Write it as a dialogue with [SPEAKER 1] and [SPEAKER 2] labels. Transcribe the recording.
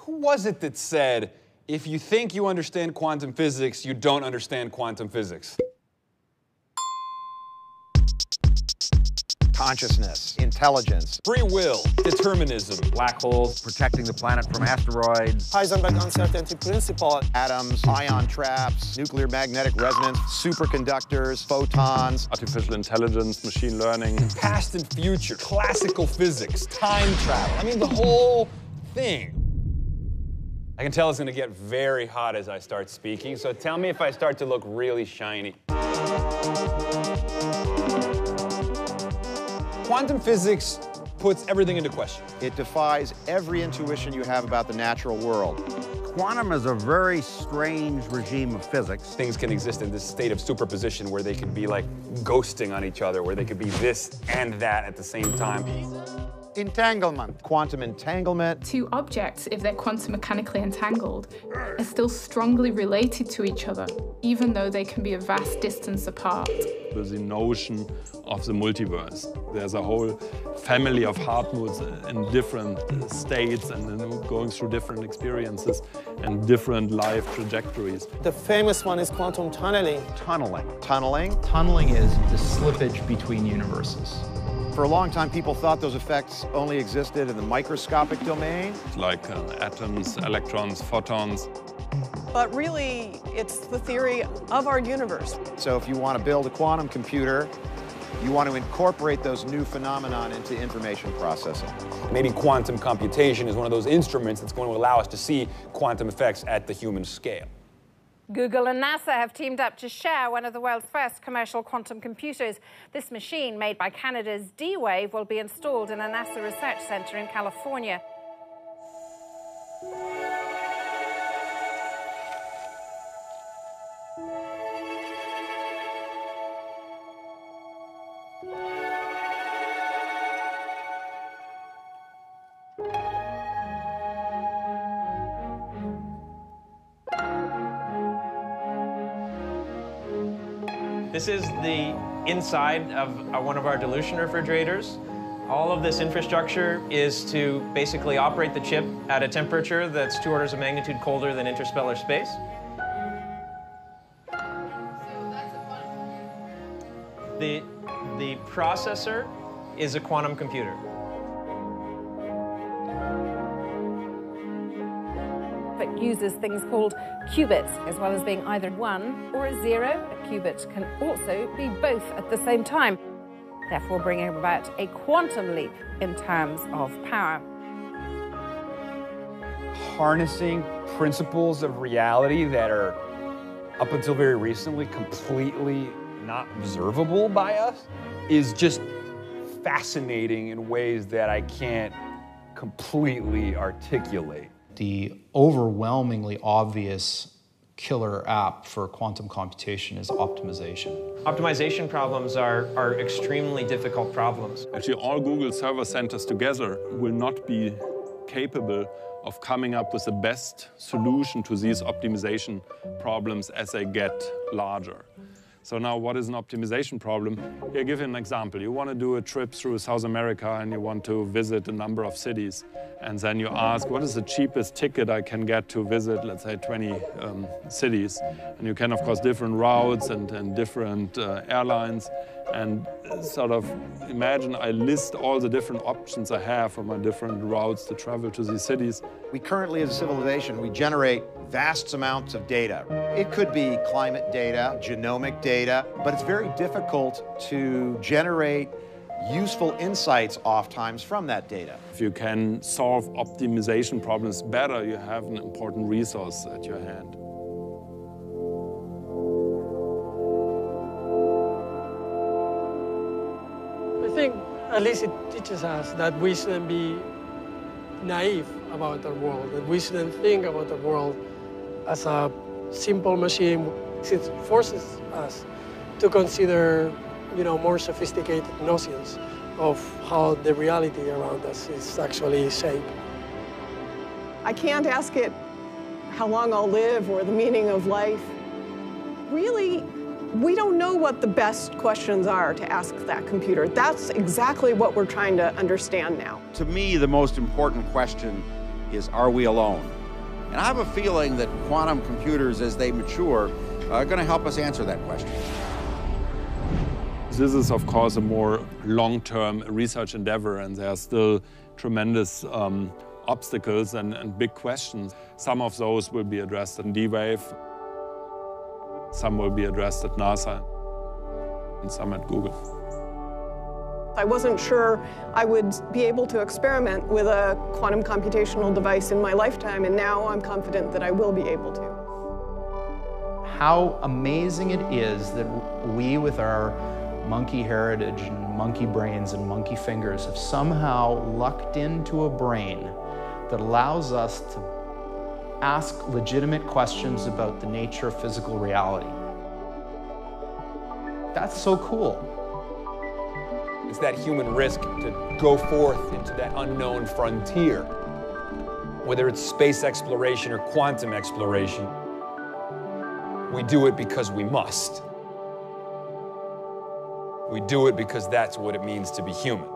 [SPEAKER 1] Who was it that said, if you think you understand quantum physics, you don't understand quantum physics?
[SPEAKER 2] Consciousness, intelligence,
[SPEAKER 1] Free will, determinism,
[SPEAKER 3] black holes,
[SPEAKER 2] protecting the planet from asteroids,
[SPEAKER 4] Heisenberg uncertainty principle,
[SPEAKER 2] atoms, ion traps, nuclear magnetic resonance, superconductors, photons,
[SPEAKER 5] artificial intelligence, machine learning,
[SPEAKER 1] past and future, classical physics, time travel. I mean, the whole thing. I can tell it's going to get very hot as I start speaking, so tell me if I start to look really shiny. Quantum physics puts everything into question.
[SPEAKER 2] It defies every intuition you have about the natural world.
[SPEAKER 3] Quantum is a very strange regime of physics.
[SPEAKER 1] Things can exist in this state of superposition where they could be like ghosting on each other, where they could be this and that at the same time.
[SPEAKER 2] Entanglement. Quantum entanglement.
[SPEAKER 6] Two objects, if they're quantum mechanically entangled, are still strongly related to each other, even though they can be a vast distance apart.
[SPEAKER 5] with the notion of the multiverse. There's a whole family of Hartmuts in different states and going through different experiences and different life trajectories.
[SPEAKER 4] The famous one is quantum tunneling.
[SPEAKER 2] Tunneling. Tunneling.
[SPEAKER 7] Tunneling is the slippage between universes.
[SPEAKER 2] For a long time, people thought those effects only existed in the microscopic domain.
[SPEAKER 5] Like atoms, electrons, photons.
[SPEAKER 8] But really, it's the theory of our universe.
[SPEAKER 2] So if you want to build a quantum computer, you want to incorporate those new phenomenon into information processing.
[SPEAKER 1] Maybe quantum computation is one of those instruments that's going to allow us to see quantum effects at the human scale.
[SPEAKER 9] Google and NASA have teamed up to share one of the world's first commercial quantum computers. This machine, made by Canada's D-Wave, will be installed in a NASA research center in California.
[SPEAKER 10] This is the inside of one of our dilution refrigerators. All of this infrastructure is to basically operate the chip at a temperature that's 2 orders of magnitude colder than interstellar space. The processor is a quantum computer.
[SPEAKER 9] It uses things called qubits, as well as being either 1 or a 0. A qubit can also be both at the same time, therefore bringing about a quantum leap in terms of power.
[SPEAKER 1] Harnessing principles of reality that are, up until very recently, completely not observable by us is just fascinating in ways that I can't completely articulate.
[SPEAKER 7] The overwhelmingly obvious killer app for quantum computation is optimization.
[SPEAKER 10] Optimization problems are extremely difficult problems.
[SPEAKER 5] Actually, all Google server centers together will not be capable of coming up with the best solution to these optimization problems as they get larger. So now, what is an optimization problem? Here, I'll give you an example. You want to do a trip through South America and you want to visit a number of cities. And then you ask, what is the cheapest ticket I can get to visit, let's say, 20 cities? And you can, of course, different routes and different airlines. And sort of imagine I list all the different options I have for my different routes to travel to these cities.
[SPEAKER 2] We currently, as a civilization, we generate vast amounts of data. It could be climate data, genomic data, but it's very difficult to generate useful insights oftentimes from that data.
[SPEAKER 5] If you can solve optimization problems better, you have an important resource at your hand.
[SPEAKER 4] I think at least it teaches us that we shouldn't be naive about our world, that we shouldn't think about the world as a simple machine. It forces us to consider, more sophisticated notions of how the reality around us is actually shaped.
[SPEAKER 8] I can't ask it how long I'll live or the meaning of life. Really, we don't know what the best questions are to ask that computer. That's exactly what we're trying to understand now.
[SPEAKER 11] To me, the most important question
[SPEAKER 3] is, are we alone? And I have a feeling that quantum computers, as they mature, are going to help us answer that question.
[SPEAKER 5] This is, of course, a more long-term research endeavor, and there are still tremendous obstacles and big questions. Some of those will be addressed in D-Wave, some will be addressed at NASA, and some at Google.
[SPEAKER 8] I wasn't sure I would be able to experiment with a quantum computational device in my lifetime, and now I'm confident that I will be able to.
[SPEAKER 7] How amazing it is that we, with our monkey heritage and monkey brains and monkey fingers, have somehow lucked into a brain that allows us to ask legitimate questions about the nature of physical reality. That's so cool.
[SPEAKER 1] It's that human risk to go forth into that unknown frontier. Whether it's space exploration or quantum exploration, we do it because we must. We do it because that's what it means to be human.